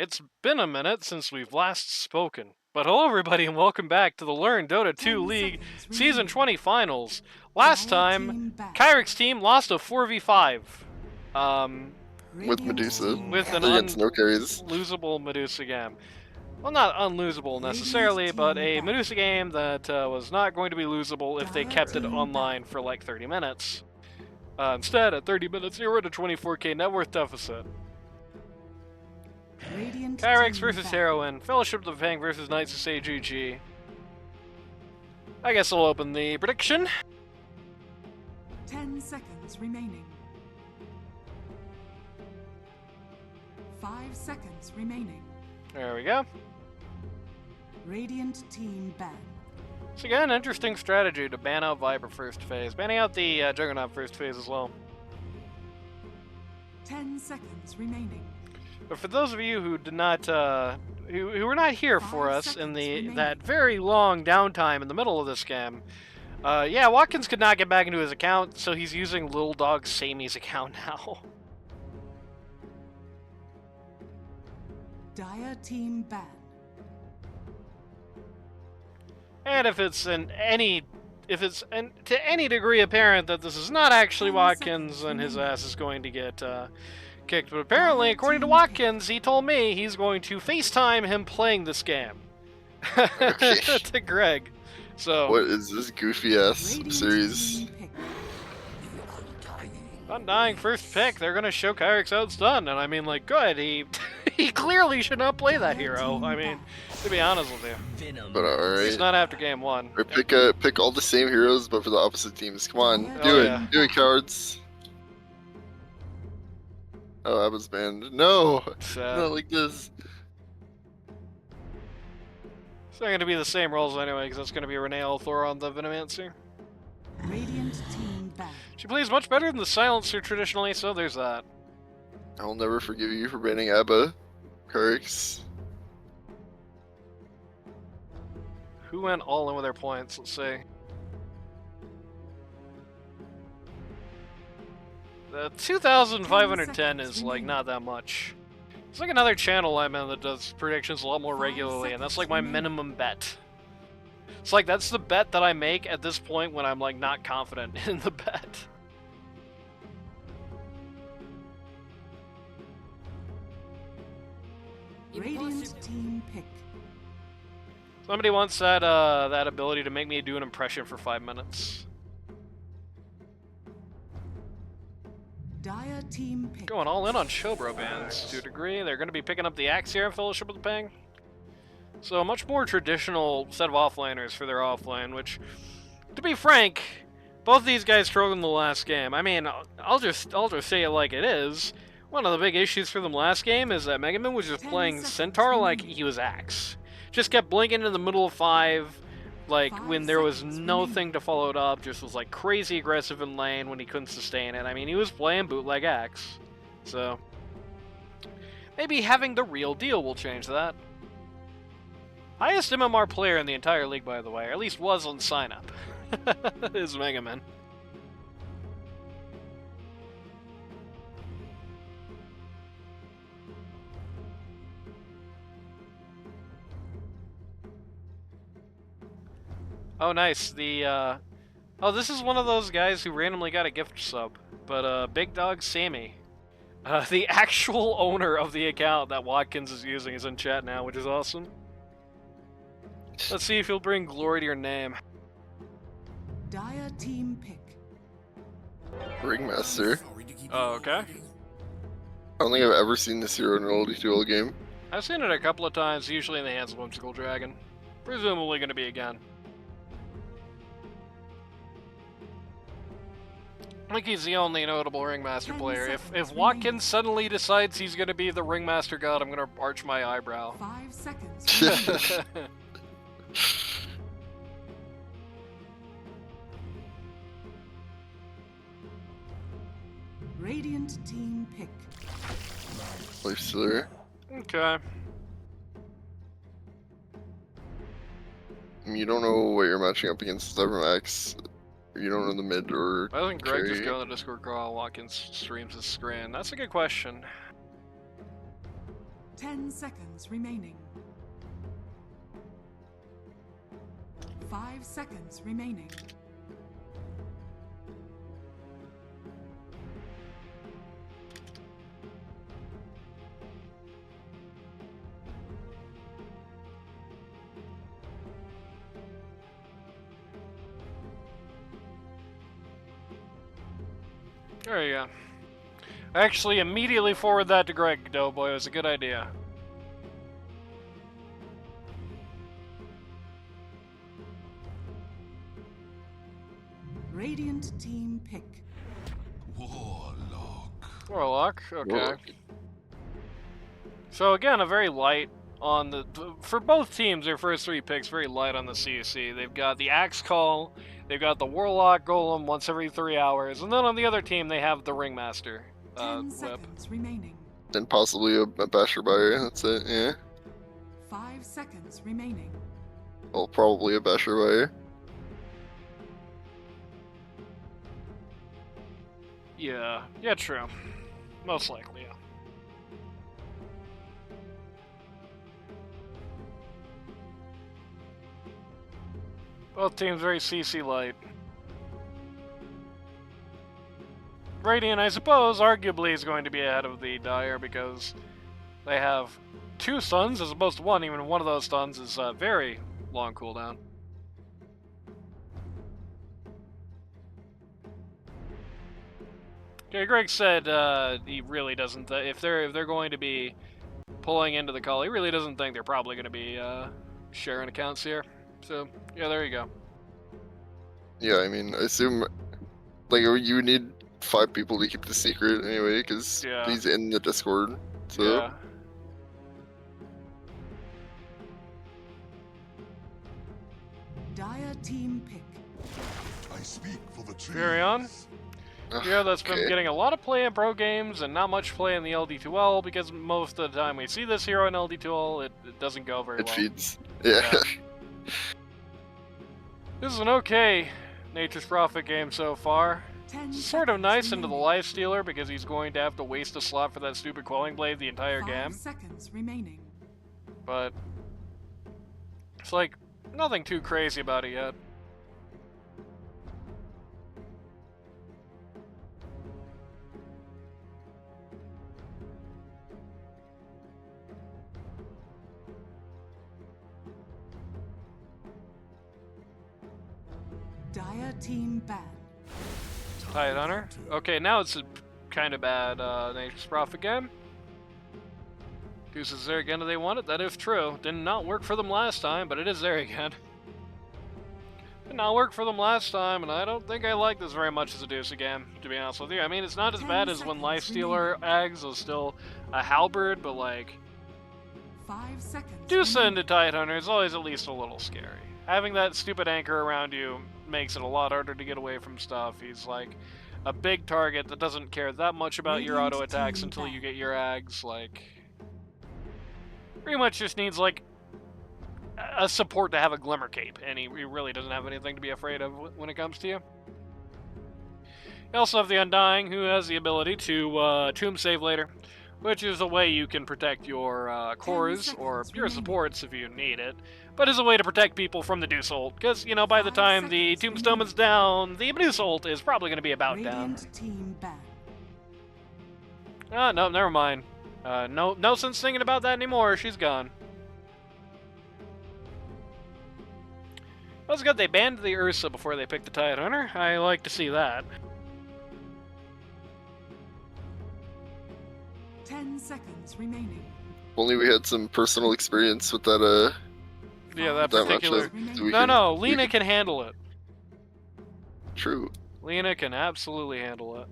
It's been a minute since we've last spoken. But hello everybody and welcome back to the Learn Dota 2 League Season 20 Finals. Last time, Kyrix team lost a 4v5. With Medusa. With an Against no carries. unlosable Medusa game. Well, not unlosable necessarily, but a Medusa game that was not going to be losable if they kept it online for like 30 minutes. Instead, at 30 minutes, they were at a 24k net worth deficit. Kyrix versus Heroine, Fellowship of the Fang versus Knights of Say GG. I guess I'll open the prediction. 10 seconds remaining. 5 seconds remaining. There we go. Radiant team ban. So again, interesting strategy to ban out Viper first phase. Banning out the Juggernaut first phase as well. 10 seconds remaining. But for those of you who did not, who were not here for us in that very long downtime in the middle of this game, yeah, Watkins could not get back into his account, so he's using Little Dog Samey's account now. Dire team ban. And if it's to any degree apparent that this is not actually Watkins, then his ass is going to get kicked. But apparently, according to Watkins, he told me he's going to FaceTime him playing this game to Greg. So what is this goofy ass series? Undying first pick. They're gonna show Kyrix how it's done, and I mean, like, good. He he clearly should not play that hero. I mean, to be honest with you, But alright. he's not after game one. Or pick all the same heroes, but for the opposite teams. Come on, do it, yeah. do it, cowards. Oh, I was banned. No, not like this. It's not gonna be the same roles anyway, because that's gonna be Renee Althor on the Venomancer. Radiant team ban. She plays much better than the Silencer traditionally, so there's that. I'll never forgive you for banning Abba, Kyrix. Who went all in with their points? Let's see. The 2,510 is like not that much. It's like another channel I'm in that does predictions a lot more regularly, and that's like my minimum bet. It's like that's the bet that I make at this point when I'm like not confident in the bet. Radiant team pick. Somebody once said that ability to make me do an impression for 5 minutes. Dire team pick. Going all in on Showbro bans to a degree. They're going to be picking up the axe here in Fellowship of the Fang. So a much more traditional set of offlaners for their offlane, which, to be frank, both these guys struggled in the last game. I mean, I'll just say it like it is. One of the big issues for them last game is that Megaman was just playing Centaur like he was Axe. Just kept blinking in the middle of 5, like when there was no thing to follow it up, just was like crazy aggressive in lane when he couldn't sustain it. I mean, he was playing bootleg Axe. So, maybe having the real deal will change that. Highest MMR player in the entire league, by the way, or at least was on sign-up, is Megaman. Oh, nice. Oh, this is one of those guys who randomly got a gift sub, but Big Dog Sammy. The actual owner of the account that Watkins is using is in chat now, which is awesome. Let's see if he'll bring glory to your name. Dire team pick. Ringmaster. Oh, okay. I don't think I've ever seen this hero in an LD2L game. I've seen it a couple of times, usually in the hands of Whimsical Dragon. Presumably going to be again. I think he's the only notable Ringmaster player. If Watkins suddenly decides he's going to be the Ringmaster God, I'm going to arch my eyebrow. 5 seconds. Radiant team pick. Lifestealer. Okay. You don't know what you're matching up against Max. You don't know the mid or Why doesn't Greg just carry. go on the Discord call Watkins streams his screen? That's a good question. 10 seconds remaining. 5 seconds remaining. There you go. Actually, immediately forward that to Greg, Doughboy. It was a good idea. Radiant team pick. Warlock, okay. Warlock. So again, a very light on the... For both teams, their first 3 picks, very light on the CC. They've got the Axe Call, they've got the Warlock Golem once every 3 hours, and then on the other team they have the Ringmaster 10 whip. seconds remaining. And possibly a Basher Buyer. That's it. Yeah. 5 seconds remaining. Well, probably a Basher Buyer. Yeah, true. Most likely, yeah. Both teams very CC light. Radiant, I suppose, arguably is going to be ahead of the Dire because they have 2 stuns as opposed to 1. Even one of those stuns is very long cooldown. Okay, Greg said he really doesn't. If they're going to be pulling into the call, he really doesn't think they're probably going to be sharing accounts here. So yeah, there you go. Yeah, I mean, I assume like you need 5 people to keep the secret anyway, because Yeah. he's in the Discord. So Yeah. Dire team pick. I speak for the trees. Carry on. Yeah, that's been okay. getting a lot of play in pro games and not much play in the LD2L because most of the time we see this hero in LD2L, it doesn't go very It well. feeds. Yeah. Yeah. This is an okay Nature's Prophet game so far. 10 It's sort of seconds nice into the remaining. Lifestealer because he's going to have to waste a slot for that stupid Quelling Blade the entire 5 game, seconds remaining. but it's like nothing too crazy about it yet. Dire team ban. Tide Hunter. Okay, now it's a kind of bad Nature's Prophet game. Goose is there again, do they want it? That is true. Did not work for them last time, but it is there again. Did not work for them last time, and I don't think I like this very much as a Deuce game, to be honest with you. I mean, it's not as 10 bad as when seconds Lifestealer Ags was still a halberd, but like, 5 seconds. Deuce remaining. into Tide Hunter is always at least a little scary. Having that stupid anchor around you makes it a lot harder to get away from stuff. He's like a big target that doesn't care that much about your Radiant auto attacks team until you back. get your Ags, like... Pretty much just needs, like, a support to have a Glimmer Cape, and he really doesn't have anything to be afraid of when it comes to you. You also have the Undying, who has the ability to Tomb Save later, which is a way you can protect your cores or seconds your remaining. supports if you need it, but is a way to protect people from the Deuce ult, because, you know, by the 5 time the seconds Tombstone is down, the Deuce ult is probably going to be about down. Radiant team ban. Ah, no, never mind. No sense thinking about that anymore. She's gone. That's good. They banned the Ursa before they picked the Tide Hunter. I like to see that. 10 seconds remaining. If only we had some personal experience with that. Yeah, that That particular. matchup. So we No, can- no. we Lena can handle it. True. Lena can absolutely handle it.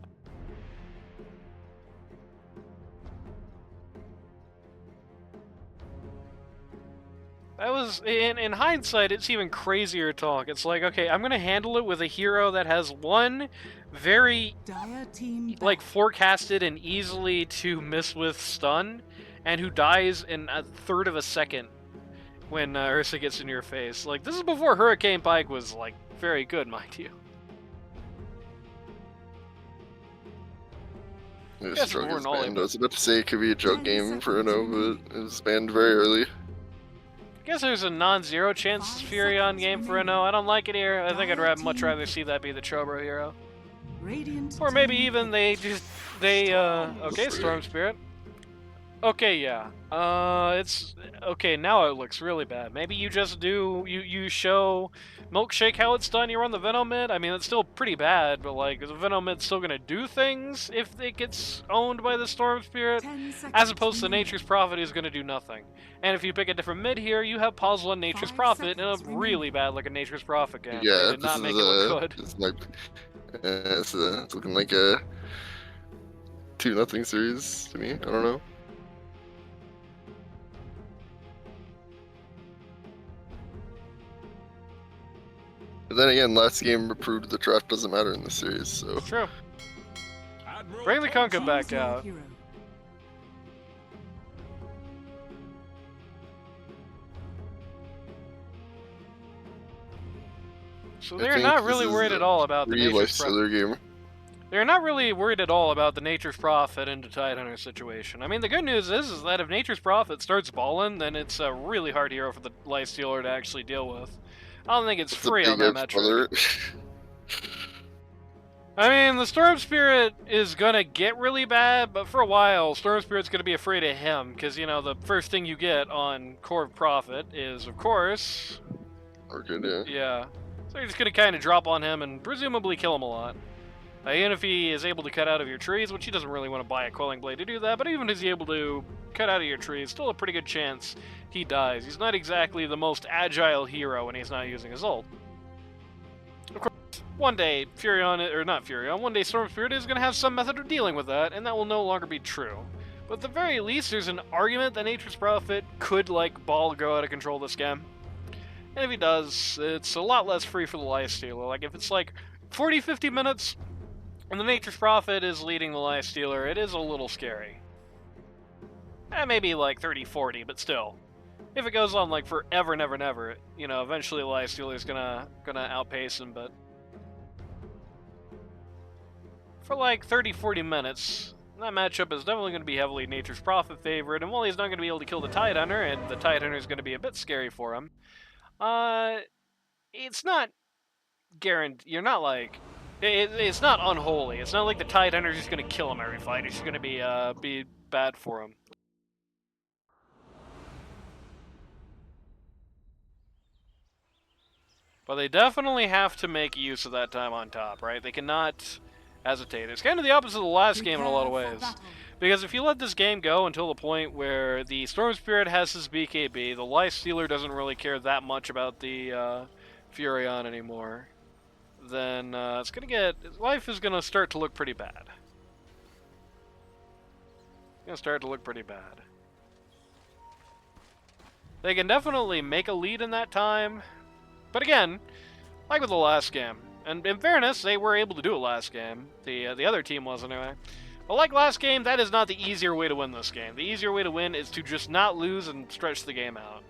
That was, in hindsight, it's even crazier talk. It's like, okay, I'm gonna handle it with a hero that has one very, Dire team ban. like, forecasted and easily to miss with stun, and who dies in a third of a second when Ursa gets in your face. Like, this is before Hurricane Pike was, like, very good, mind you. This Guess drug we're is Nolly, banned. I but was about to say it could be a jug 10 game for seconds Uno, remaining. but it was banned very early. I guess there's a non-zero chance 5 Furion seconds game for remaining. Uno. I don't like it here. I think I'd Dire much team rather pick. see that be the Chobro hero. Radiant Or maybe team even pick. they just, okay, Storm Spirit. Okay, yeah. It's, okay, now it looks really bad. Maybe you just do, you show Milkshake how it's done, you run the Venomid. I mean, it's still pretty bad, but like, is the Venomid still gonna do things if it gets owned by the Storm Spirit? 10 seconds As opposed to remaining. Nature's Prophet is gonna do nothing. And if you pick a different mid here, you have Puzzle and Nature's 5 Prophet in a seconds really remaining. bad looking Nature's Prophet game. They Yeah, did this not is make it look good. this might it's looking like a 2-0 series to me. I don't know. But then again, last game proved the draft doesn't matter in this series, so True. Bring the Kunkka back Choose your out. hero. So I they're think not this really is worried a at all about the life Nature's Prophet. stealer game. They're not really worried at all about the Nature's Prophet into Tidehunter situation. I mean, the good news is that if Nature's Prophet starts balling, then it's a really hard hero for the Lifestealer to actually deal with. I don't think it's It's a free on big that if metric. brother. I mean, the Storm Spirit is gonna get really bad, but for a while, Storm Spirit's gonna be afraid of him, because, you know, the first thing you get on Core Prophet is, of course... Orchid, yeah. Yeah. So you're just gonna kind of drop on him and presumably kill him a lot. Even if he is able to cut out of your trees, which he doesn't really want to buy a Quelling Blade to do that, but even if he's able to cut out of your trees, still a pretty good chance he dies. He's not exactly the most agile hero when he's not using his ult. Of course, one day, one day Storm Spirit is going to have some method of dealing with that, and that will no longer be true. But at the very least, there's an argument that Nature's Prophet could, like, ball go out of control this game. And if he does, it's a lot less free for the Lifestealer. Like, if it's like 40-50 minutes, and the Nature's Prophet is leading the Lifestealer, it is a little scary. Maybe like 30-40, but still. If it goes on like forever, never, you know, eventually the Lifestealer's gonna outpace him, but... For like 30-40 minutes, that matchup is definitely going to be heavily Nature's Prophet favored, and while he's not going to be able to kill the Tidehunter, and the Tidehunter is going to be a bit scary for him, it's not guaranteed. You're not like... It's not unholy. It's not like the Tidehunter's just going to kill him every fight. It's just going to be bad for him. But they definitely have to make use of that time on top, right? They cannot hesitate. It's kind of the opposite of the last game in a lot of ways. Because if you let this game go until the point where the Storm Spirit has his BKB, the Lifestealer doesn't really care that much about the Furion anymore, then life is gonna start to look pretty bad. They can definitely make a lead in that time, but again, like with the last game, and in fairness, they were able to do it last game. The other team was anyway. But like last game, that is not the easier way to win this game. The easier way to win is to just not lose and stretch the game out.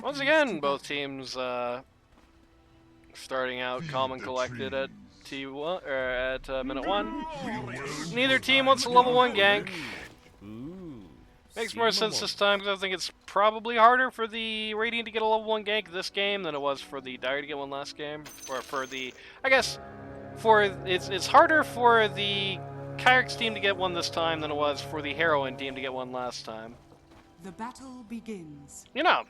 Once again, both teams starting out calm and collected at T1 or at minute 1. Neither team wants a level 1 gank. Makes more sense this time because I think it's probably harder for the Radiant to get a level 1 gank this game than it was for the Dire to get one last game, or for the it's harder for the Kyrix team to get one this time than it was for the Heroine team to get one last time. The battle begins. You know,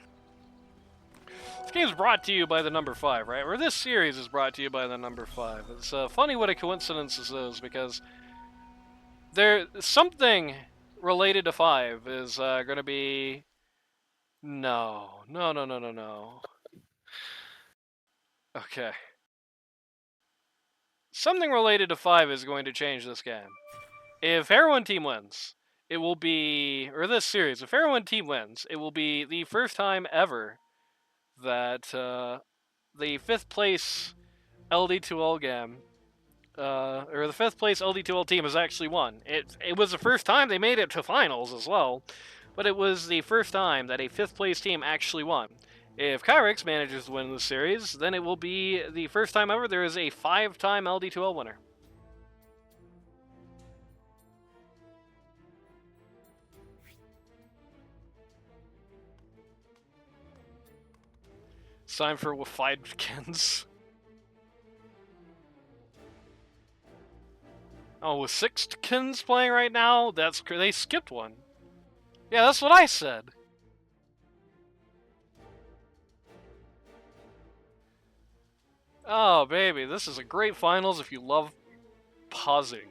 this game's brought to you by the number 5, right? Or this series is brought to you by the number 5. It's funny what a coincidence this is, because something related to 5 is going to be... No. Okay. Something related to 5 is going to change this game. If Heroine team wins, it will be, or this series, if Heroine team wins, it will be the first time ever that the 5th place LD2L game or the 5th place LD2L team has actually won. It was the first time they made it to finals as well, but it was the first time that a 5th place team actually won. If Kyrix manages to win the series, then it will be the first time ever there is a 5-time LD2L winner. It's time for Wafidkins. Oh, with 6kins playing right now? They skipped one. Yeah, that's what I said. Oh, baby, this is a great finals if you love pausing.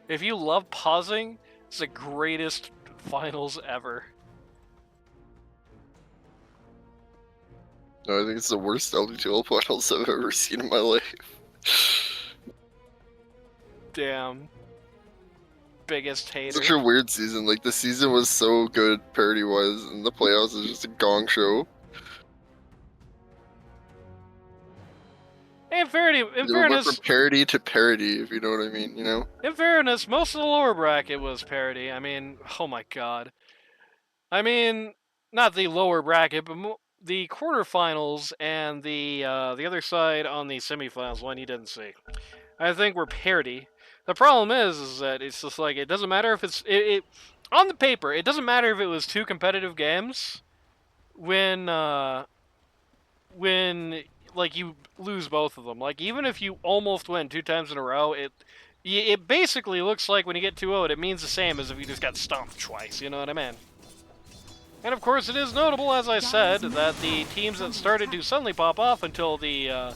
If you love pausing, it's the greatest finals ever. No, I think it's the worst LD2L finals I've ever seen in my life. Damn. Biggest hater. Such a weird season. Like, the season was so good parody-wise, and the playoffs is just a gong show. In fairness, It went from parody to parody, if you know what I mean, you know? in fairness, most of the lower bracket was parody. I mean, oh my god. I mean, not the lower bracket, but the quarterfinals and the other side on the semifinals, one you didn't see. I think were parody. The problem is that it's just like, it doesn't matter if it's on the paper. It doesn't matter if it was 2 competitive games when like you lose both of them. Like, even if you almost win 2 times in a row, it basically looks like when you get 2-0, it means the same as if you just got stomped twice. You know what I mean? And of course, it is notable, as I said, that the teams that started to suddenly pop off until the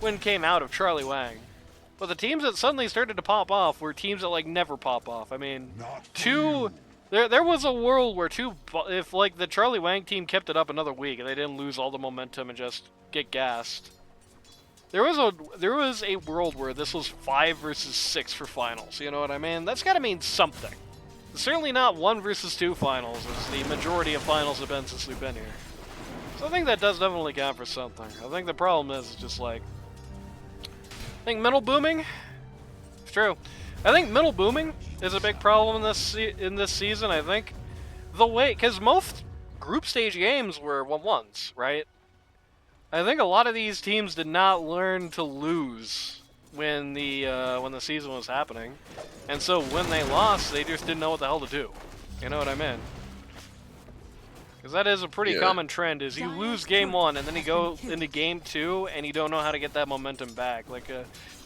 win came out of Charlie Wang. But the teams that suddenly started to pop off were teams that, like, never pop off. I mean, there was a world where if, like, the Charlie Wang team kept it up another week and they didn't lose all the momentum and just get gassed, there was a world where this was 5 versus 6 for finals. You know what I mean? That's got to mean something. Certainly not 1 versus 2 finals, as the majority of finals have been since we've been here. So I think that does definitely count for something. I think the problem is just like, I think middle booming. It's true. I think middle booming is a big problem in this season. I think the way, because most group stage games were 1-1s, right? I think a lot of these teams did not learn to lose when the season was happening, and so when they lost, they just didn't know what the hell to do. You know what I mean? Because that is a pretty common trend, is you lose game 1 and then you go into game 2 and you don't know how to get that momentum back. Like,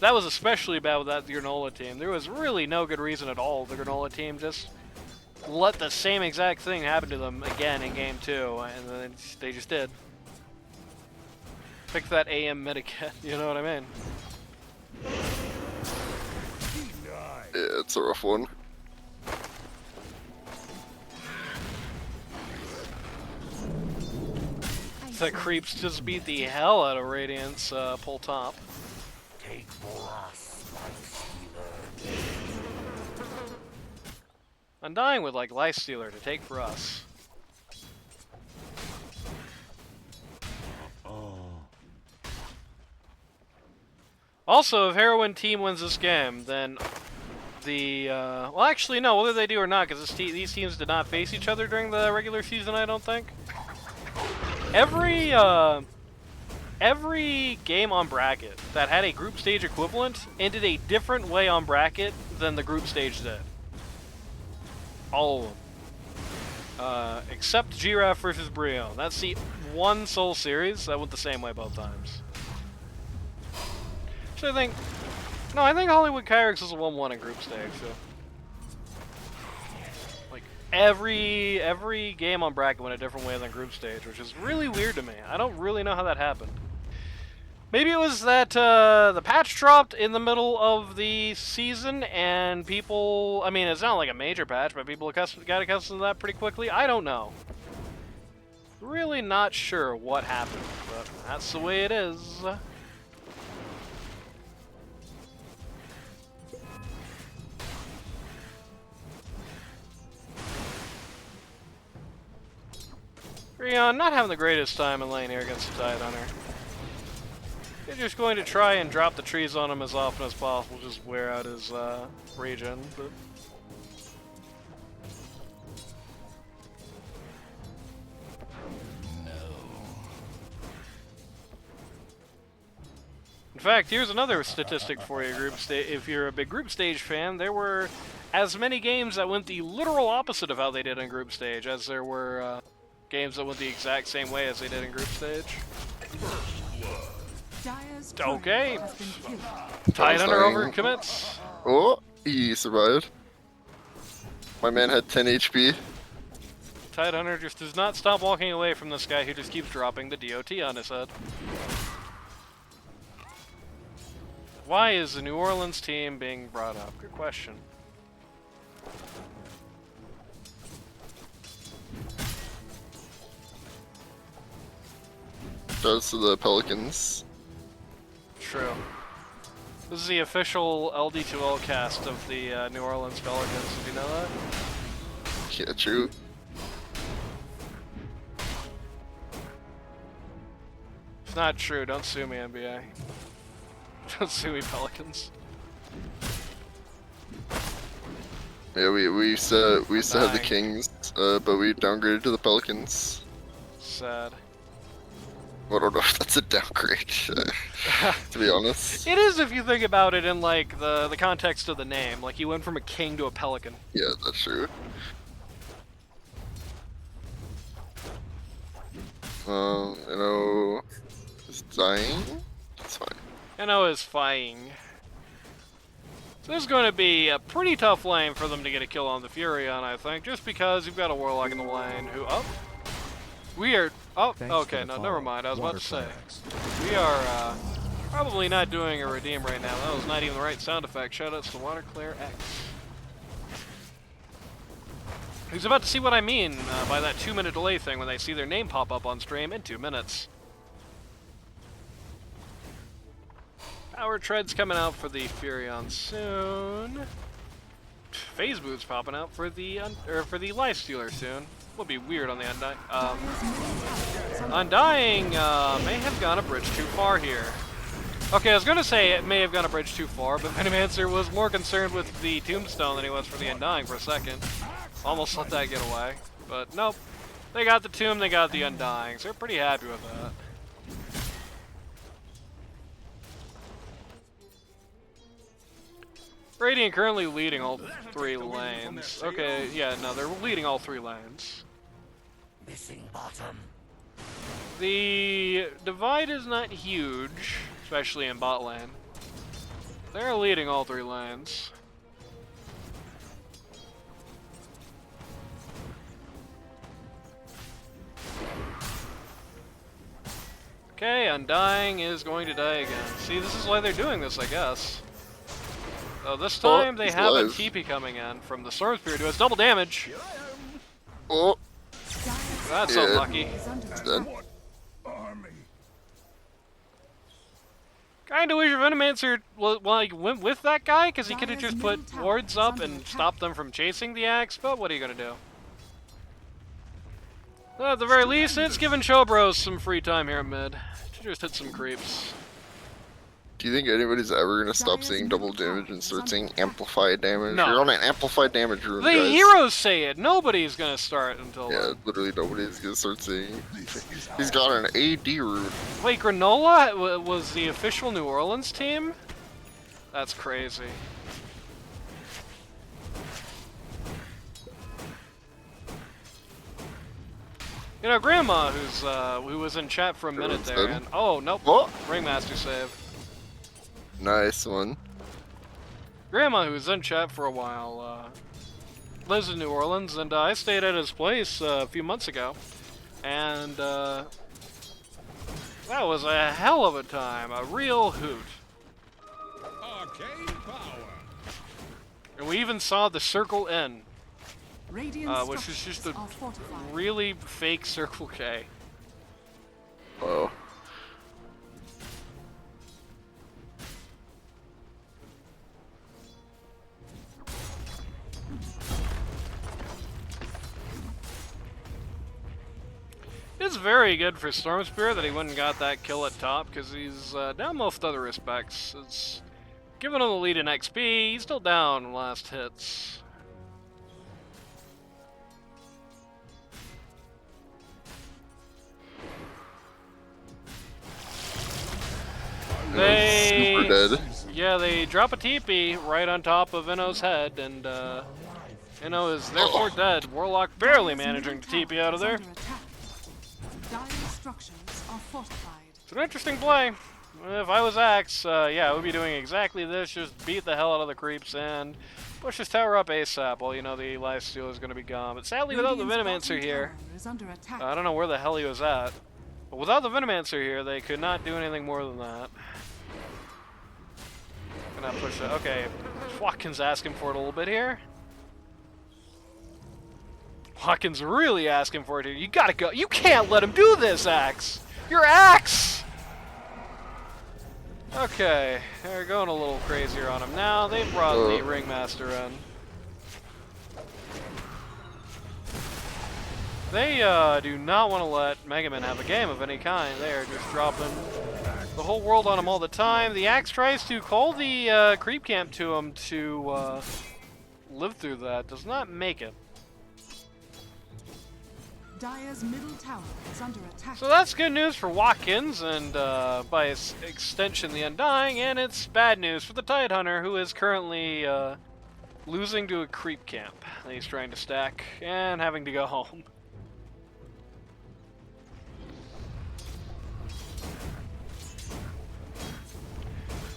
that was especially bad with that Granola team. There was really no good reason at all. The Granola team just let the same exact thing happen to them again in game 2, and then they just did. Pick that AM mid again, you know what I mean? Yeah, it's a rough one. The creeps just beat the hell out of Radiance pull top. Take for us, my stealer. Undying would like Lifestealer to take for us. Also, if Heroine team wins this game, then the well, actually no, whether they do or not, because these teams did not face each other during the regular season, I don't think. Every game on bracket that had a group stage equivalent ended a different way on bracket than the group stage did. All of them. Except Giraffe versus Brio. That's the one sole series that went the same way both times. So I think Hollywood Kyrix is a 1-1 in group stage, so. Like, every game on bracket went a different way than group stage, which is really weird to me. I don't really know how that happened. Maybe it was that the patch dropped in the middle of the season, and people, I mean, it's not like a major patch, but people got accustomed to that pretty quickly. I don't know. Really not sure what happened, but that's the way it is. Rion not having the greatest time in lane here against the Tide Hunter. They're just going to try and drop the trees on him as often as possible, just wear out his regen. But in fact, here's another statistic for you, group stage. If you're a big group stage fan, there were as many games that went the literal opposite of how they did in group stage as there were games that went the exact same way as they did in group stage. Dire's Okay. turret has been killed. Tide Hunter dying. over commits. Oh, he survived. My man had 10 HP. Tide Hunter just does not stop walking away from this guy who just keeps dropping the DOT on his head. Why is the New Orleans team being brought up? Good question. Shouts to the Pelicans. True. This is the official LD2L cast of the New Orleans Pelicans. Did you know that? Yeah, true. It's not true. Don't sue me, NBA. Don't sue me, Pelicans. Yeah, we used to have the Dying. Kings, but we downgraded to the Pelicans. Sad. I don't know if that's a downgrade, to be honest. It is if you think about it in like the context of the name. Like you went from a king to a pelican. Yeah, that's true. You know, it's dying. It's fine. I know is flying. So this is going to be a pretty tough lane for them to get a kill on the Furion, I think, just because you've got a Warlock in the lane who weird. Oh, Thanks okay, for the no, follow, never mind. I was about Water to say. Kyrix. We are probably not doing a redeem right now. That was not even the right sound effect. Shoutouts to Waterclear X. Who's about to see what I mean by that 2-minute delay thing when they see their name pop up on stream in 2 minutes. Power Tread's coming out for the Furion soon. Phase Boot's popping out for the Lifestealer soon. Will be weird on the Undying. Undying may have gone a bridge too far here. Okay, I was gonna say it may have gone a bridge too far, but Venomancer was more concerned with the Tombstone than he was for the Undying for a second. Almost let that get away, but nope. They got the Tomb, they got the Undying, so they're pretty happy with that. Radiant currently leading all 3 lanes. Okay, yeah, no, they're leading all 3 lanes. Missing bottom. The divide is not huge, especially in bot lane. They're leading all 3 lanes. Okay, Undying is going to die again. See, this is why they're doing this, I guess. Oh, this time they he's have a alive. TP coming in from the Storm Spirit who has double damage. Oh, That's Yeah. unlucky. Is under it's attack. dead. Army. Kinda wish Venomancer like went with that guy, because he could have just put Dire's middle wards tower is up under and attack. stopped them from chasing the axe, but what are you gonna do? Well, at the very least, it's giving Showbros some free time here at mid to just hit some creeps. Do you think anybody's ever gonna stop Dire's seeing middle double tower damage and is start under seeing attack. amplified damage? No. You're on an amplified damage room, The guys. heroes say it. Nobody's gonna start until Yeah, then. literally nobody's gonna start seeing. This is He's got an AD room. Wait, Granola was the official New Orleans team? That's crazy. You know, Grandma, who was in chat for a minute there, Dead. and oh nope, Oh, Ringmaster save. nice one. Grandma, who was in chat for a while, lives in New Orleans, and I stayed at his place a few months ago, and that was a hell of a time, a real hoot. arcane power. And we even saw the Circle N, Radiant which is just a structures are fortified. really fake Circle K. Oh. It's is very good for Storm Spirit that he wouldn't got that kill at top, because he's down most other respects. It's giving him the lead in XP. He's still down in last hits. Super dead. Yeah, they drop a TP right on top of Inno's head, and Inno is therefore dead. Warlock barely managing to TP out of there. Dire structures are fortified. It's an interesting play. If I was Axe, yeah, I would be doing exactly this. Just beat the hell out of the creeps and push his tower up ASAP. Well, you know the lifesteal is going to be gone. But sadly, without the Venomancer here, I don't know where the hell he was at. But without the Venomancer here, they could not do anything more than that. Gonna push it. Okay, Watkins asking for it a little bit here. Watkins really asking for it here. You gotta go. You can't let him do this, Axe. You're Axe. Okay, they're going a little crazier on him now. They've brought the Ringmaster in. They do not want to let Mega Man have a game of any kind. They are just dropping the whole world on him all the time. The Axe tries to call the creep camp to him to live through that. Does not make it. Dire's middle tower is under attack. So that's good news for Watkins and by extension the Undying, and it's bad news for the Tidehunter, who is currently losing to a creep camp that he's trying to stack and having to go home.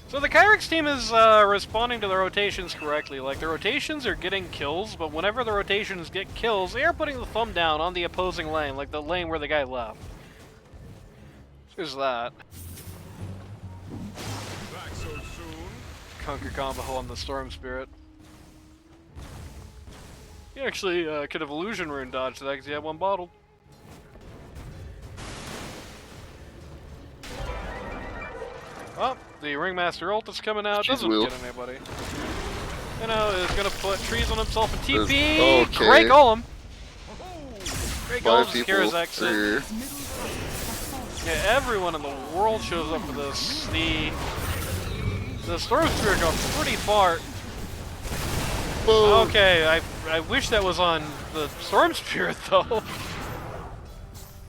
So the Kyrix team is responding to the rotations correctly. Like, the rotations are getting kills, but whenever the rotations get kills, they are putting the thumb down on the opposing lane, like the lane where the guy left. There's that. Back so soon. Conquer combo on the Storm Spirit. He actually could have Illusion Rune dodged that because he had one bottle. Oh, the Ringmaster ult is coming out. Doesn't get anybody. You know, is gonna put trees on himself and TP. Okay. Great golem. Great golem 5 secures people exit. here. Yeah, everyone in the world shows up for this. The Storm Spirit got pretty far. Boom. Okay, I wish that was on the Storm Spirit though.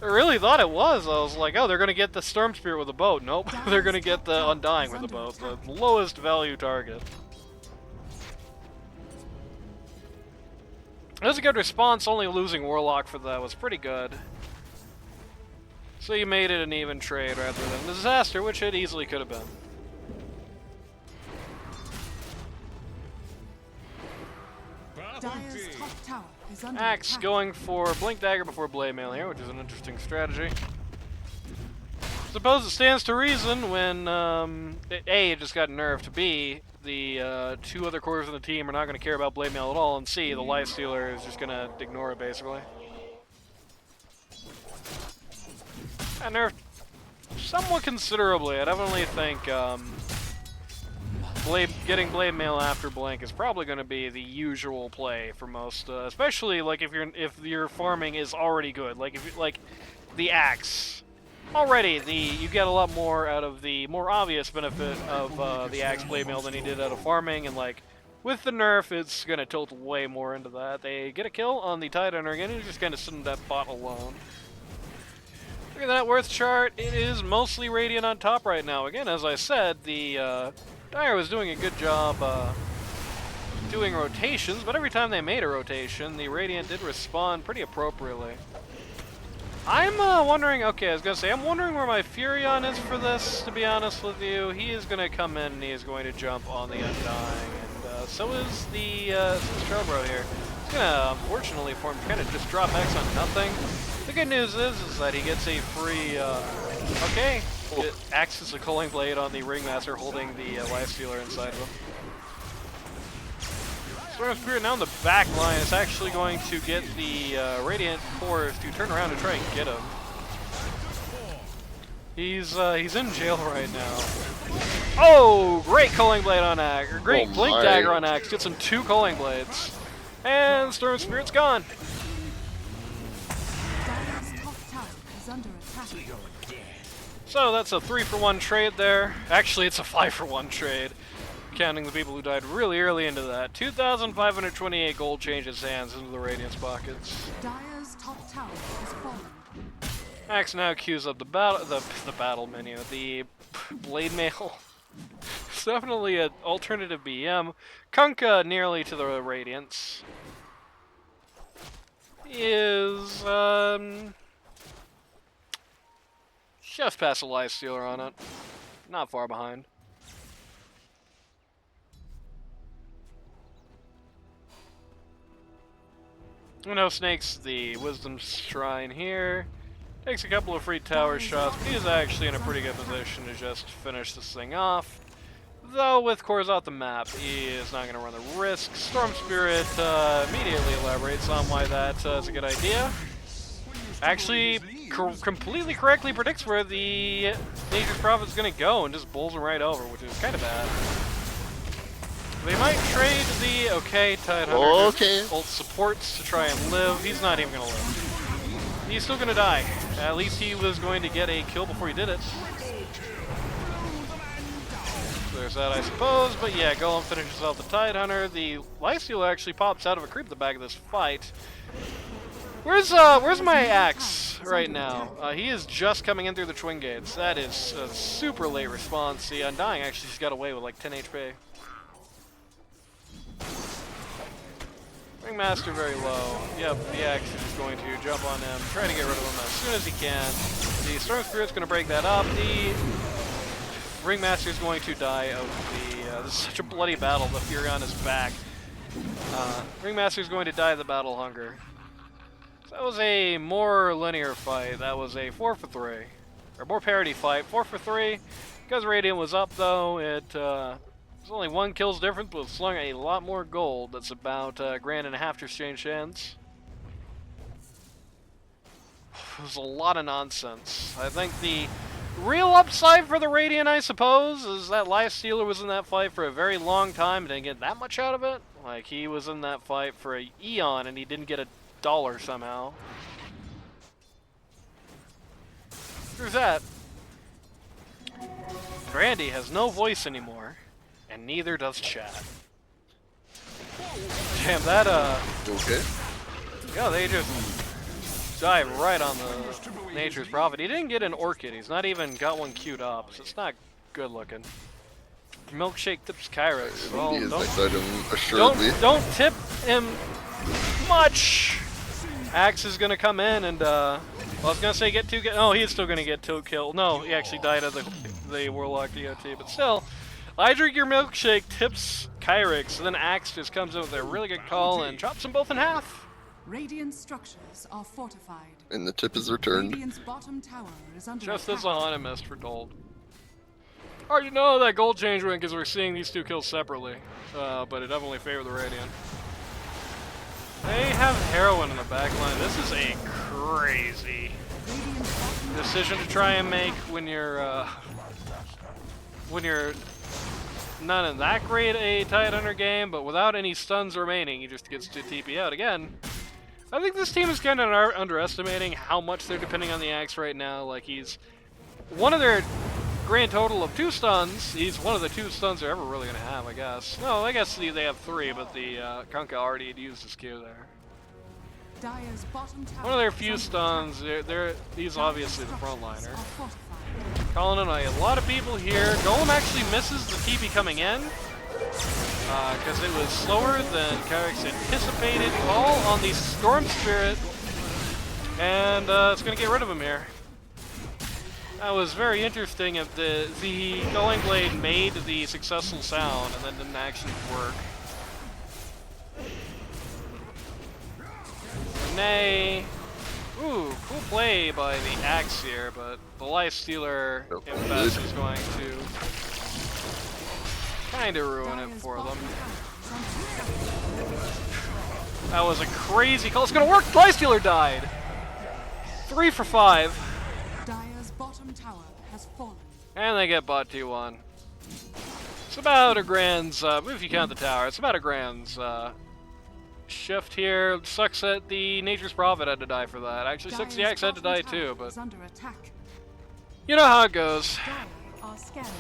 I really thought it was. I was like, oh, they're gonna get the Storm Spirit with a boat. Nope, they're gonna get the Undying with a boat, the lowest value target. That was a good response. Only losing Warlock for that was pretty good. So you made it an even trade rather than a disaster, which it easily could have been. Dire's top tower is under Axe attack. going for Blink Dagger before Blade Mail here, which is an interesting strategy. Suppose it stands to reason when A, it just got nerfed, B, the 2 other cores in the team are not going to care about Blade Mail at all, and C, the Lifestealer is just going to ignore it basically. Got nerfed somewhat considerably. I definitely think getting Blade Mail after Blink is probably going to be the usual play for most, especially like if your farming is already good. Like if you, like the Axe, already you get a lot more out of the more obvious benefit of the Axe Blade Mail than you did out of farming, and like with the nerf, it's going to tilt way more into that. They get a kill on the Tidehunter again. He's just kind of sitting that bot alone. Look at that worth chart. It is mostly Radiant on top right now. Again, as I said, the Dire was doing a good job doing rotations, but every time they made a rotation, the Radiant did respond pretty appropriately. I'm wondering, okay, I was going to say, I'm wondering where my Furion is for this, to be honest with you. He is going to come in and he is going to jump on the Undying, and so is the Trailbro here. He's going to, unfortunately, for him to kind of just drop X on nothing. The good news is that he gets a free, okay, it acts as a Culling Blade on the Ringmaster holding the Lifestealer inside of him. Storm Spirit now in the back line is actually going to get the Radiant Force to turn around and try and get him. He's in jail right now. Oh, great Culling Blade on Axe, or great Blink Dagger on Axe, gets him 2 Culling Blades. And Storm Spirit's gone. Dire's top tower is under attacking. So that's a 3-for-1 trade there. Actually, it's a 5-for-1 trade, counting the people who died really early into that. 2,528 gold changes hands into the Radiant's pockets. Dire's top tower has fallen. Axe now queues up the battle menu, the blade mail. It's definitely an alternative BM. Kunkka nearly to the Radiance. He is just past a Life Stealer on it. Not far behind. No Snake's the Wisdom Shrine here. Takes a couple of free tower shots, but he's actually in a pretty good position to just finish this thing off. Though with cores off the map, he is not going to run the risk. Storm Spirit immediately elaborates on why that is a good idea. Actually, completely correctly predicts where the Nature's Prophet is going to go and just bowls him right over, which is kind of bad. They might trade the Tide Hunter ult supports to try and live. He's not even going to live. He's still going to die. At least he was going to get a kill before he did it. There's that, I suppose. But yeah, Golem finishes off the Tide Hunter. The Lifesteal actually pops out of a creep at the back of this fight. Where's my axe right now? He is just coming in through the twin gates. That is a super late response. The Undying actually just got away with like 10 HP. Ringmaster very low. Yep, the axe is going to jump on him, try to get rid of him as soon as he can. The Storm Spirit's going to break that up. The Ringmaster is going to die of the... this is such a bloody battle. The Fury on his back. Ringmaster is going to die of the Battle Hunger. So that was a more linear fight. That was a 4-for-3. Or more parity fight. 4-for-3. Because Radiant was up, though, there's only one kill's difference, but it slung a lot more gold. That's about $1.5 grand to exchange hands. It was a lot of nonsense. I think the real upside for the Radiant, I suppose, is that Life Stealer was in that fight for a very long time and didn't get that much out of it. Like, he was in that fight for an eon and he didn't get $1 somehow. There's that. Grandy has no voice anymore. And neither does chat. Damn, that, Okay. yeah, they just dive right on the Nature's Prophet. He didn't get an Orchid. He's not even got one queued up, so it's not good looking. Milkshake tips Kyrix. Well, He is nice item, assuredly. don't tip him much. Axe is gonna come in and, well, I was gonna say oh, he is still gonna get 2 kills. No, he actually died of the Warlock DOT, but still. I drink your milkshake, tips Kyrix, and then Axe just comes in with a really good call and chops them both in half. Radiant structures are fortified. And the tip is returned. Radiant's bottom tower is under Just attack. as a Haunted Mist for gold. Already know that gold change went because we're seeing these two kills separately, but it definitely favored the Radiant. They have Heroine in the back line. This is a crazy decision to try and make when you're not in that great a Tide Hunter game, but without any stuns remaining, he just gets to TP out again. I think this team is kind of underestimating how much they're depending on the Axe right now. Like, he's one of their grand total of 2 stuns. He's one of the 2 stuns they're ever really going to have, I guess. No, I guess they have 3, but the Kunkka already had used his Q there. Dire's bottom tower One of their is few under stuns, attack. he's obviously the Structures frontliner. are fortified. Calling in a lot of people here. Golem actually misses the TP coming in because it was slower than Kyrix anticipated. All on the Storm Spirit, and it's going to get rid of him here. That was very interesting. If the Going Blade made the successful sound and then didn't actually work. Nay. Ooh, cool play by the Axe here, but the Life Stealer Infest is going to kind of ruin it Dire's for them. bottom tower is under attack. That was a crazy call. It's gonna work! Life Stealer died! 3 for 5. Dire's bottom tower has fallen. And they get bot T1. It's about $1 grand, if you count the tower, it's about $1 grand shift here. Sucks that the Nature's Prophet had to die for that. Actually, 60X had to die too, but Is under attack. you know how it goes. Dire are scanning.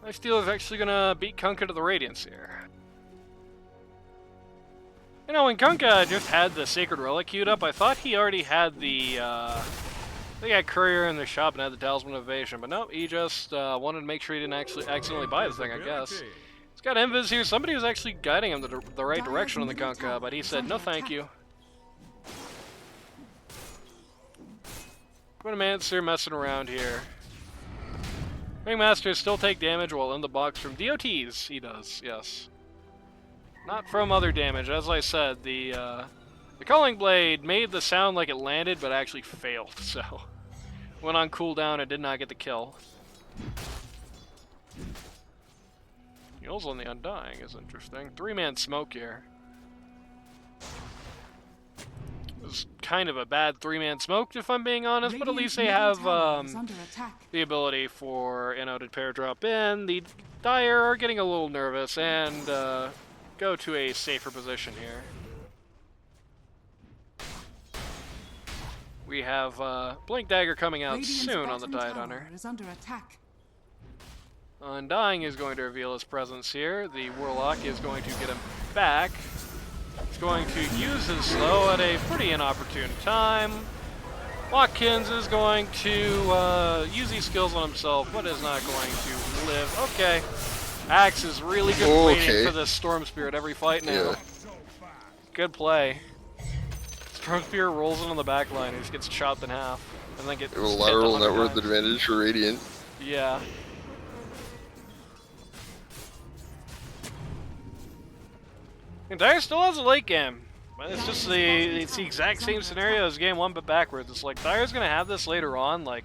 My Steeler's actually gonna beat Kunkka to the Radiance here. You know, when Kunkka just had the Sacred Relic queued up, I thought he already had the, they got Courier in the shop and had the Talisman of Evasion, but nope, he just wanted to make sure he didn't actually accidentally buy the thing, I guess. He's got Invis here. Somebody was actually guiding him the right direction on the Kunkka, but he said, no thank you. Quintamancer messing around here. Ringmasters still take damage while in the box from DOTs. He does, yes. Not from other damage. As I said, the Culling Blade made the sound like it landed, but actually failed, so... Went on cooldown and did not get the kill. Heals on the Undying is interesting. 3-man smoke here. It was kind of a bad 3-man smoke, if I'm being honest, but at least they have the ability for, you know, to pair drop in. The Dire are getting a little nervous and go to a safer position here. We have Blink Dagger coming out soon on the Tide Hunter. Undying is going to reveal his presence here. The Warlock is going to get him back. He's going to use his slow at a pretty inopportune time. Watkins is going to use these skills on himself, but is not going to live. Okay. Axe is really good at waiting for this Storm Spirit every fight now. Yeah. Good play. Storm Spirit rolls in on the back line and just gets chopped in half. And then gets A lateral network advantage for Radiant. Yeah. And Dire still has a late game. But it's just it's the exact same scenario as game 1 but backwards. It's like Dire's gonna have this later on, like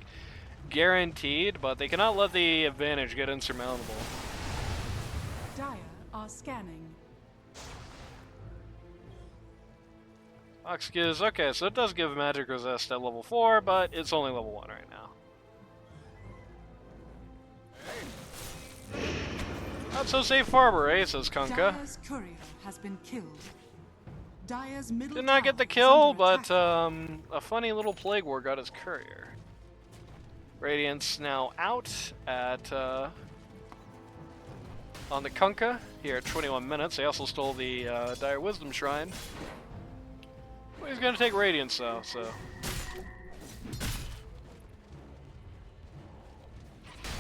guaranteed, but they cannot let the advantage get insurmountable. Dire are scanning. Ox gives, okay, so it does give magic resist at level 4, but it's only level 1 right now. Not so safe harbor, eh, says Kunkka. Dire's courier has been killed. Dire's middle Did not get the tower is kill, under but attack. a funny little Plague War got his courier. Radiance now out at on the Kunkka here at 21 minutes. They also stole the Dire Wisdom Shrine. Well, he's gonna take Radiance though, so.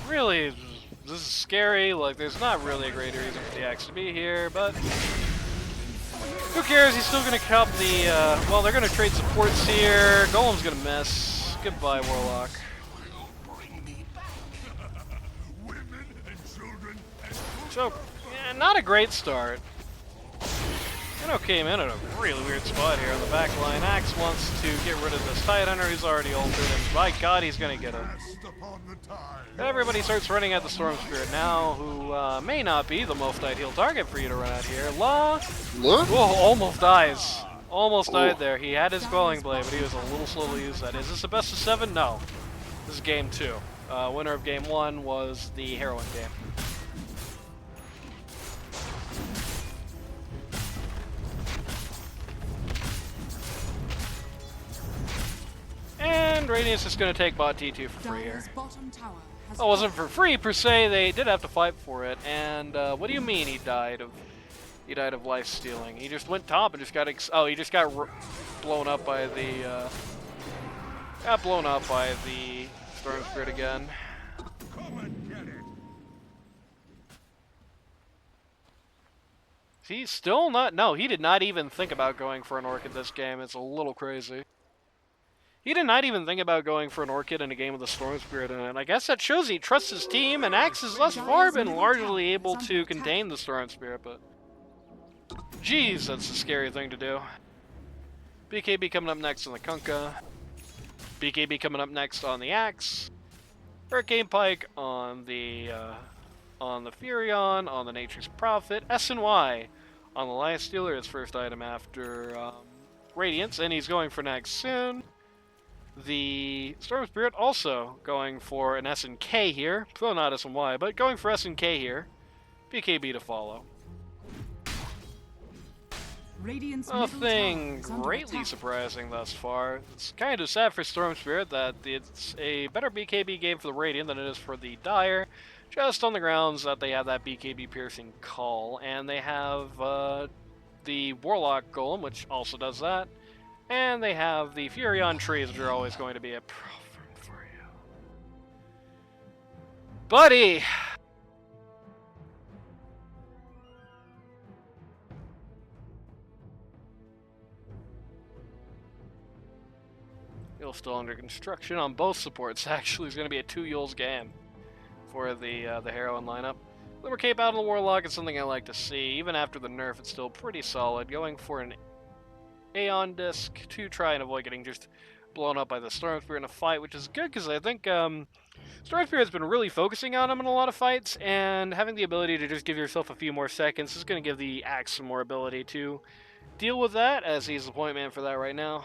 Really, this is scary. Like, there's not really a great reason for the Axe to be here, but who cares? He's still gonna cup the. Well, they're gonna trade supports here. Golem's gonna miss. Goodbye, Warlock. So, yeah, not a great start. Minnow came in at a really weird spot here on the back line. Axe wants to get rid of this Tide Hunter who's already altered, and by God, he's gonna get it. Everybody starts running at the Storm Spirit now, who may not be the most ideal target for you to run at here. Law, whoa, almost dies. Almost died there. He had his Quelling Blade, but he was a little slow to use that. Is this a best of 7? No. This is game 2. Winner of game 1 was the Heroine game. And Radiance is going to take bot T2 for free here. Dire's bottom tower has Well, it wasn't for free per se. They did have to fight for it. And what do you mean he died of? He died of life stealing. He just went top and just got he just got blown up by the Storm Spirit again. He's still not. No, he did not even think about going for an Orchid this game. It's a little crazy. He did not even think about going for an Orchid in a game with a Storm Spirit in it. I guess that shows he trusts his team, and Axe has thus far been largely able to contain the Storm Spirit, but jeez, that's a scary thing to do. BKB coming up next on the Kunkka. BKB coming up next on the Axe. Hurricane Pike on the Furion, on the Nature's Prophet. S&Y on the Lion Stealer, his first item after Radiance, and he's going for next soon. The Storm Spirit also going for an S and K here. Well, not S and Y, but going for S and K here. BKB to follow. Radiant's middle Nothing tower is under greatly attack. surprising thus far. It's kind of sad for Storm Spirit that it's a better BKB game for the Radiant than it is for the Dire, just on the grounds that they have that BKB piercing call, and they have the Warlock Golem, which also does that, and they have the Furion trees, which are always going to be a problem for you. Buddy! You'll still under construction on both supports. Actually, it's going to be a 2 Yules game for the heroine lineup. Limber Cape out on the Warlock is something I like to see. Even after the nerf, it's still pretty solid. Going for an Aeon Disc to try and avoid getting just blown up by the Storm Spirit in a fight, which is good because I think Storm Spirit's been really focusing on him in a lot of fights, and having the ability to just give yourself a few more seconds is going to give the Axe some more ability to deal with that, as he's the point man for that right now.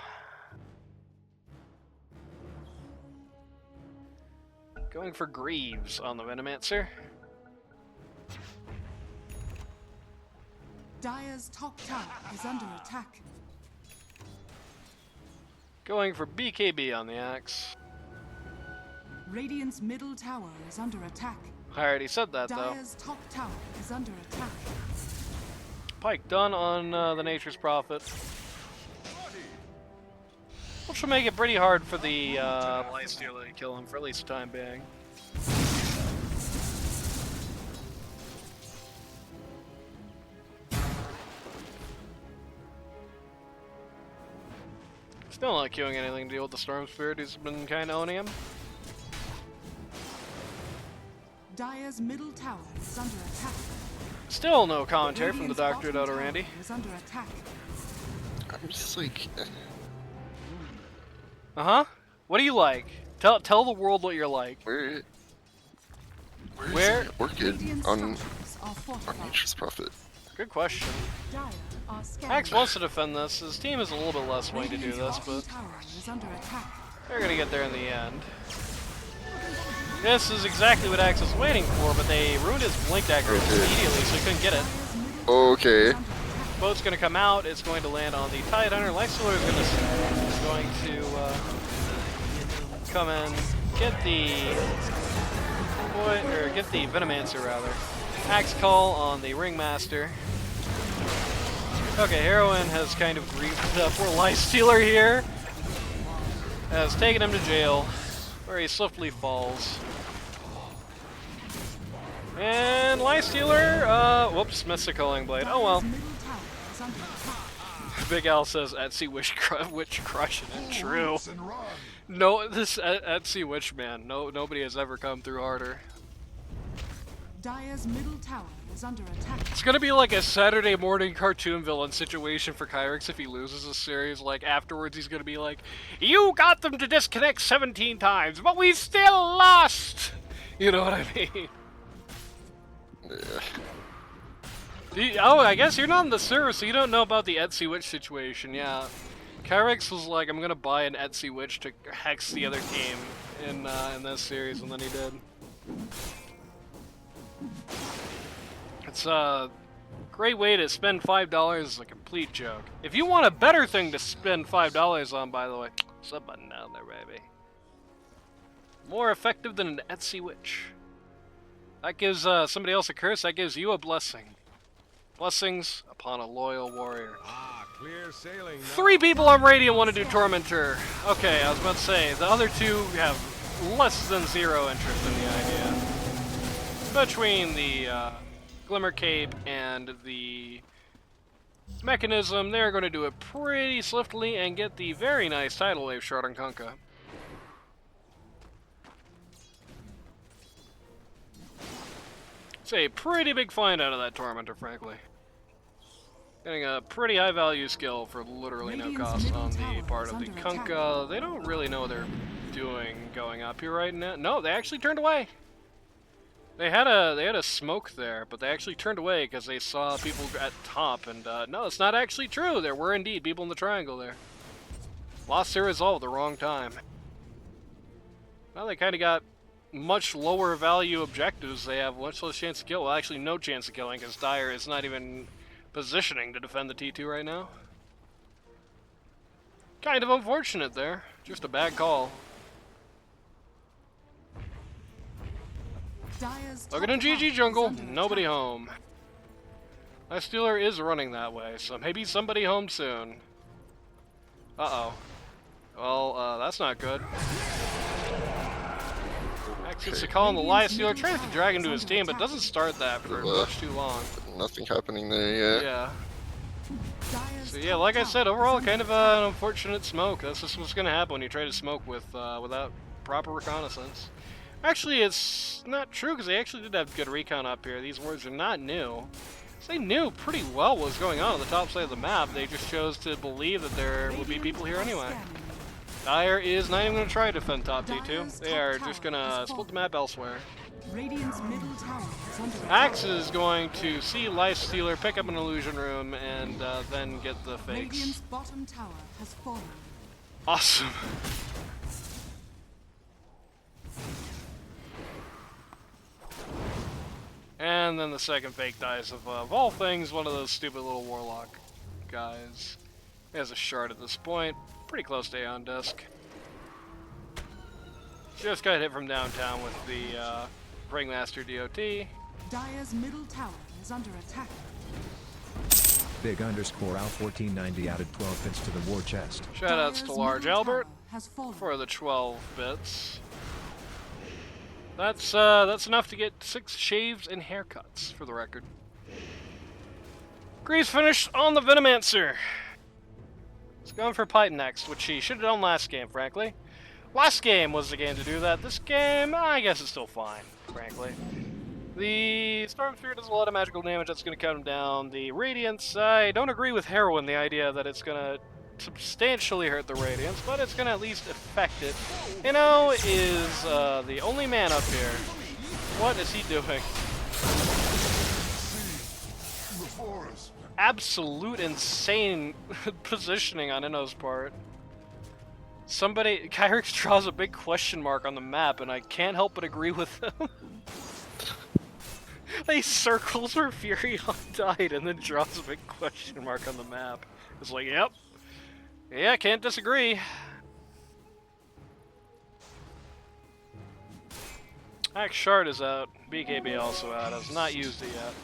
Going for Greaves on the Venomancer. Dire's top tower is under attack. Going for BKB on the Axe. Radiant's middle tower is under attack. I already said that, though. Dire's top tower is under attack. Pike done on the Nature's Prophet. Which will make it pretty hard for the Lifestealer to kill him for at least the time being. Still not queuing anything to deal with the Storm Spirit, who's been kind of owning him. Dire's middle tower is under attack. Still no commentary from the Radiant's Doctor bottom Dodo tower Randy. is under attack. I'm just like, Uh-huh. What do you like? Tell the world what you're like. where Where? is Orchid Radiant on structures are fortified. Nature's Prophet? Good question. Dire are scanning. Axe wants to defend this. His team is a little bit less willing to do Radiant's this, bottom but tower is under attack. they're gonna get there in the end. This is exactly what Axe was waiting for, but they ruined his blink dagger Okay. immediately, so he couldn't get it. Dire's middle tower Okay. is under attack. Boat's gonna come out. It's going to land on the Tide Hunter. Lifestealer is going to come and get the get the Venomancer rather. Axe call on the Ringmaster. Okay, Heroine has kind of griefed up poor Lifestealer here. Has taken him to jail, where he swiftly falls. And Lifestealer, whoops, missed the Culling Blade. Oh well. Dire's middle tower is under attack. Big Al says Etsy Witch crushing it. True. Roots and run. No, this Etsy Witch man. Nobody has ever come through harder. Dire's middle tower is under attack. It's gonna be like a Saturday morning cartoon villain situation for Kyrix if he loses this series. Like afterwards, he's gonna be like, "You got them to disconnect 17 times, but we still lost." You know what I mean? Yeah. Oh, I guess you're not in the server, so you don't know about the Etsy Witch situation. Yeah, Kyrix was like, "I'm gonna buy an Etsy Witch to hex the other team in this series," and then he did. It's a great way to spend $5 is a complete joke. If you want a better thing to spend $5 on, by the way, sub button down there, baby. More effective than an Etsy Witch. That gives somebody else a curse, that gives you a blessing. Blessings upon a loyal warrior. Ah, clear sailing now. 3 people on Radiant want to do Tormentor. Okay, I was about to say, the other 2 have less than 0 interest in the idea. Between the Glimmer Cape and the Mechanism, they're going to do it pretty swiftly and get the very nice Tidal Wave shard on Kunkka. It's a pretty big find out of that Tormentor, frankly. Getting a pretty high value skill for literally no Radiant's cost middle on the tower part is of the under attack. Kunkka. They don't really know what they're doing going up here right now. No, they actually turned away. They had a smoke there, but they actually turned away because they saw people at top. And no, it's not actually true. There were indeed people in the triangle there. Lost their resolve at the wrong time. Now they kind of got much lower value objectives. They have much less chance to kill. Well, actually, no chance of killing because Dire is not even positioning to defend the T2 right now. Kind of unfortunate there. Just a bad call. Looking in GG jungle, nobody home. My Stealer is running that way, so maybe somebody home soon. Uh-oh. Well, that's not good. Max gets to call on the Lion Stealer, tries to drag into his team, but doesn't start that for much too long. Nothing happening there yet. Yeah. So yeah, like I said, overall kind of an unfortunate smoke. That's just what's gonna happen when you try to smoke with without proper reconnaissance. Actually, it's not true because they actually did have good recon up here. These wards are not new. So they knew pretty well what was going on the top side of the map. They just chose to believe that there would be people here anyway. Dire is not even going to try to defend top T2. They are just going to split the map elsewhere. Axe is going to see Life Stealer, pick up an illusion room, and then get the fakes. Awesome. And then the second fake dies of all things, one of those stupid little warlock guys. He has a shard at this point, pretty close to Aeon Disc. Just got hit from downtown with the Ringmaster DOT. Dire's middle tower is under attack. Big underscore out 1490 added 12 bits to the war chest. Shoutouts to Large Albert Has fallen. for the 12 bits. That's enough to get 6 shaves and haircuts, for the record. Grease finished on the Venomancer. He's going for Python next, which he should have done last game, frankly. Last game was the game to do that. This game, I guess it's still fine, frankly. The Storm Sphere does a lot of magical damage, that's going to cut him down. The Radiance, I don't agree with Heroin, the idea that it's going to substantially hurt the Radiance, but it's going to at least affect it. Is the only man up here. What is he doing? Absolute insane positioning on Inno's part. Kyrix draws a big question mark on the map, and I can't help but agree with him. He circles where Furion died and then draws a big question mark on the map. It's like, yep. Yeah, can't disagree. Axe Shard is out. BKB also out. Has not used it yet.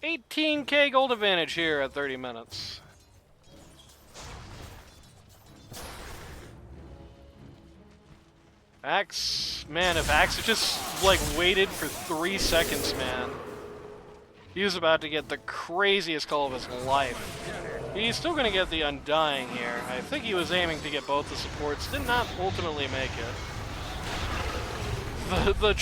$18K gold advantage here at 30 minutes. Axe, man, if Axe had just, like, waited for 3 seconds, man. He was about to get the craziest call of his life. He's still gonna get the Undying here. I think he was aiming to get both the supports. Did not ultimately make it. The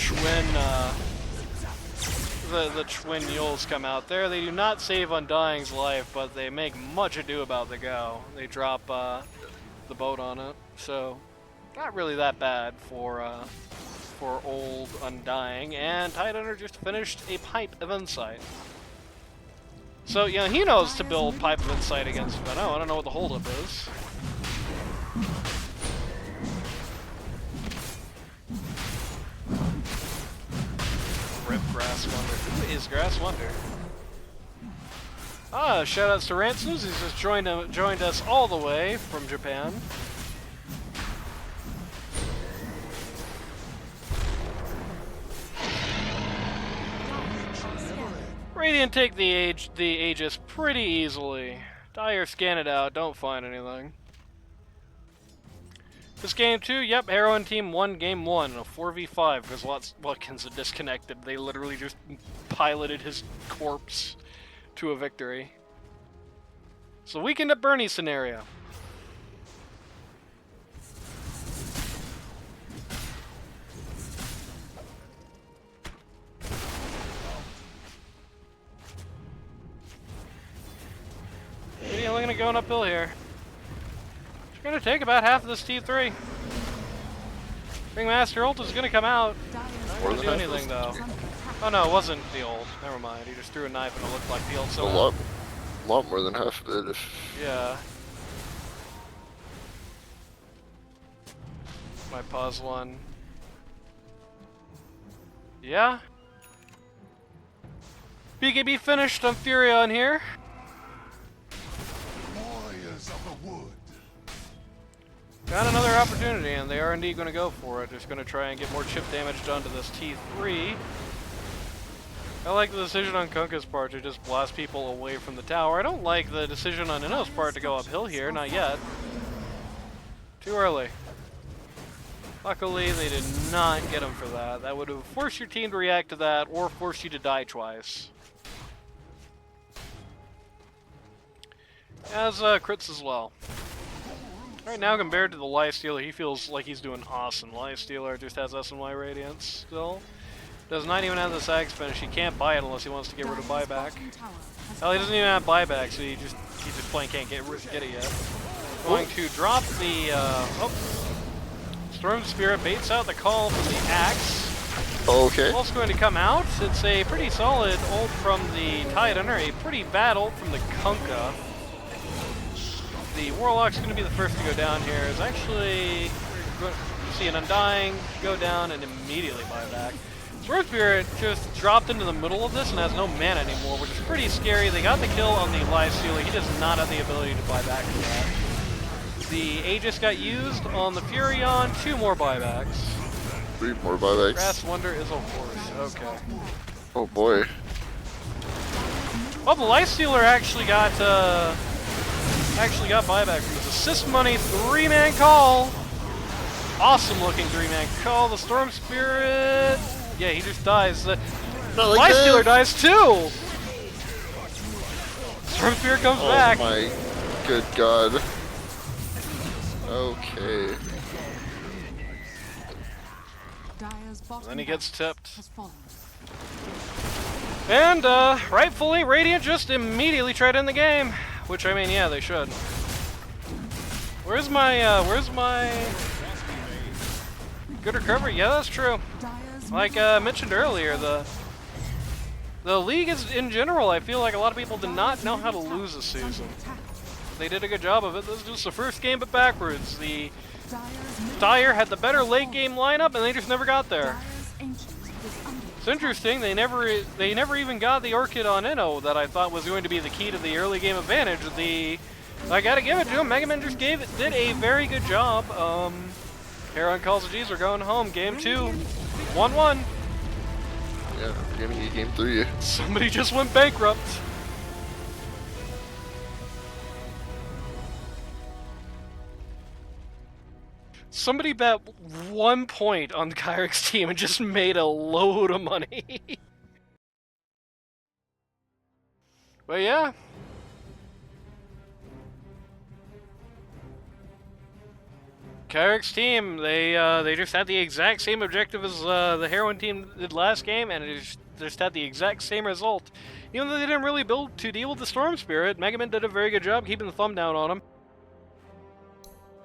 twin mules come out there. They do not save Undying's life, but they make much ado about the go. They drop the boat on it, so not really that bad for old Undying. And Tidehunter just finished a Pipe of Insight. So, yeah, he knows to build Pipe of Insight against Venom. I don't know what the holdup is. Rip Grass Wonder. Who is Grass Wonder? Ah, shoutouts to Ransoms. He's just joined us all the way from Japan. Radiant take the Aegis pretty easily. Dire scan it out, don't find anything. This game 2, yep, Heroin Team won game 1 in a 4v5 because Watkins had disconnected. They literally just piloted his corpse to a victory. So Weekend at Bernie scenario. Pretty only gonna go uphill here. It's gonna take about half of this T3. Ringmaster ult is gonna come out. Not gonna do anything though. Oh no, it wasn't the ult. Never mind. He just threw a knife and it looked like the ult. So a lot more than half of it. If Yeah. My pause one. Yeah. BKB finished on Furion here. Warriors of the wood. Got another opportunity, and they are indeed going to go for it. Just going to try and get more chip damage done to this T3. I like the decision on Kunkka's part to just blast people away from the tower. I don't like the decision on Inno's part to go uphill here, not yet. Too early. Luckily, they did not get him for that. That would have forced your team to react to that, or forced you to die twice. As crits as well. Right now, compared to the Lifestealer, he feels like he's doing awesome. Lifestealer just has SNY Radiance still. Does not even have the Sags finish. He can't buy it unless he wants to get rid of buyback. Hell, he doesn't even have buyback, so he just plain can't get it yet. Going to drop the Storm Spirit, baits out the call from the axe. okay. Ult's going to come out. It's a pretty solid ult from the Titan, or a pretty bad ult from the Kunkka. The Warlock's going to be the first to go down here. Is actually going to see an Undying go down and immediately buy back. Storm Spirit just dropped into the middle of this and has no mana anymore, which is pretty scary. They got the kill on the Lifestealer. He does not have the ability to buy back from that. The Aegis got used on the Furion. 2 more buybacks. 3 more buybacks. Grass Wonder is a horse. Okay. Oh boy. Oh, the Lifestealer actually got buyback from his assist money 3-man call. Awesome looking 3-man call. The Storm Spirit. Yeah, he just dies. The Lifestealer dies too. Storm Spirit comes back. Oh my good god. Okay. Then he gets tipped. And rightfully, Radiant just immediately tried to end the game. Which, I mean, yeah, they should. Where's my good recovery? Yeah, that's true. Like I mentioned earlier, the league is, in general, I feel like a lot of people did not know how to lose a season. They did a good job of it. This is just the first game, but backwards. The Dire had the better late game lineup, and they just never got there. It's interesting. They never even got the Orchid on Inno that I thought was going to be the key to the early game advantage. I gotta give it to him. Mega Man just did a very good job. Heron calls the G's. We're going home. Game 2, 1-1. Yeah, beginning of game 3. Somebody just went bankrupt. Somebody bet 1 point on the Kyrix team and just made a load of money. But yeah. Kyrix team, they just had the exact same objective as the Heroin team did last game, and it just had the exact same result. Even though they didn't really build to deal with the Storm Spirit, Mega Man did a very good job keeping the thumb down on him.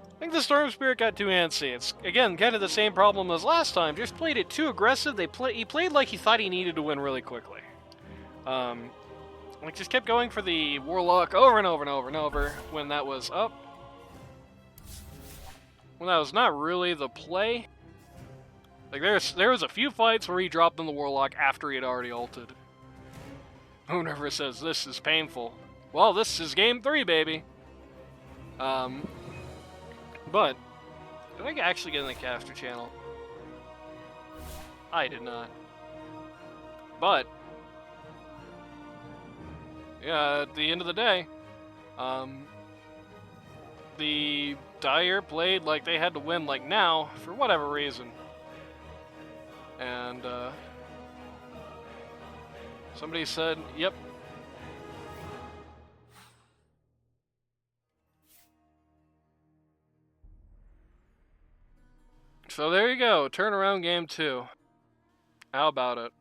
I think the Storm Spirit got too antsy. It's, again, kind of the same problem as last time. Just played it too aggressive. He played like he thought he needed to win really quickly. Like, just kept going for the Warlock over and over and over and over when that was up. When that was not really the play. Like, there was a few fights where he dropped on the Warlock after he had already ulted. Who never says this is painful? Well, this is game 3, baby. But, did I actually get in the caster channel? I did not. But, yeah, at the end of the day, the Dire played like they had to win like now, for whatever reason. And, somebody said, yep. So there you go, turnaround game 2. How about it?